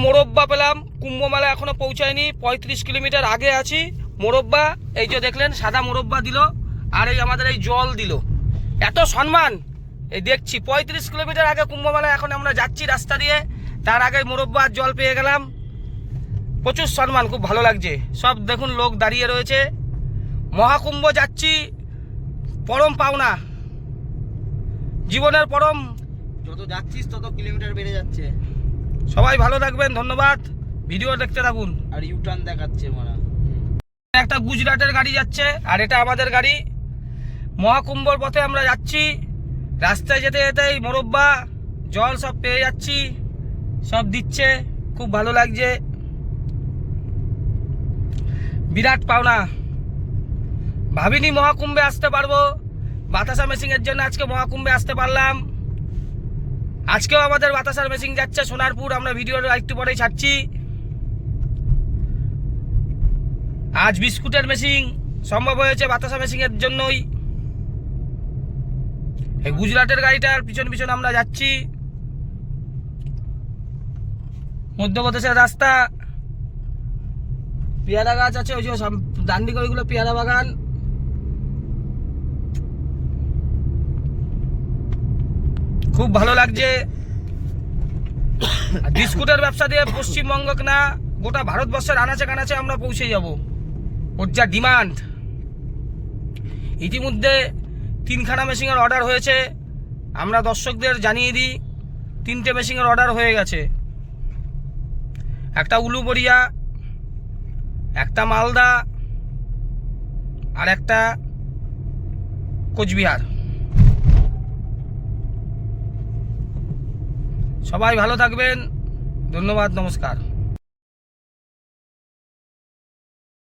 মোরব্বা পেলাম। কুম্ভ মেলা এখনো পৌঁছায়নি, 35 কিলোমিটার আগে আছি। মোরব্বা এই যে দেখলেন, সাদা মোরব্বা দিল, আর এই আমাদের এই জল দিল। এত সম্মান এই দেখছি। 35 কিলোমিটার আগে কুম্ভ মেলা, এখন আমরা যাচ্ছি রাস্তা দিয়ে, তার আগে মোরব্বা আর জল পেয়ে গেলাম। প্রচুর সম্মান, খুব ভালো লাগছে। সব দেখুন লোক দাঁড়িয়ে রয়েছে। মহাকুম্ভ যাচ্ছি, পরম পাওনা, জীবনের পরম। যত যাচ্ছিস তত কিলোমিটার বেড়ে যাচ্ছে। সবাই ভালো থাকবেন, ধন্যবাদ। ভিডিও দেখতে থাকুন। আর ইউটার্ন দেখাচ্ছে মানে। একটা গুজরাটের গাড়ি যাচ্ছে, আর এটা আমাদের গাড়ি। মহাকুম্ভর পথে আমরা যাচ্ছি। রাস্তায় যেতে যেতেই মোরব্বা জল সব পেয়ে যাচ্ছি, সব দিচ্ছে, খুব ভালো লাগছে। বিরাট পাওনা, ভাবিনি মহাকুম্ভে আসতে পারবো। বাতাসা মেশিনের জন্য আজকে মহাকুম্ভে আসতে পারলাম। আজকেও আমাদের বাতাসার মেশিন যাচ্ছে সোনারপুর, আমরা ভিডিওটা একটু পরেই ছাড়ছি। আজ বিস্কুটের মেশিন সম্ভব হয়েছে বাতাসা মেশিনের জন্যই। এই গুজরাটের গাড়িটার পিছন পিছন আমরা যাচ্ছি। মধ্যপ্রদেশের রাস্তা, পেয়ারা গাছ আছে, ওই যে ডান দিকে ওইগুলো পেয়ারা বাগান। খুব ভালো লাগছে। বিস্কুটের ব্যবসা দিয়ে পশ্চিমবঙ্গ না, গোটা ভারতবর্ষের আনাচে কানাচে আমরা পৌঁছে যাব। ওর যা ডিমান্ড। ইতিমধ্যে 3খানা মেশিনের অর্ডার হয়েছে। আমরা দর্শকদের জানিয়ে দিই, 3টে মেশিনের অর্ডার হয়ে গেছে। একটা উলুবড়িয়া, একটা মালদা, আর একটা কোচবিহার। সবাই ভালো থাকবেন, ধন্যবাদ, নমস্কার।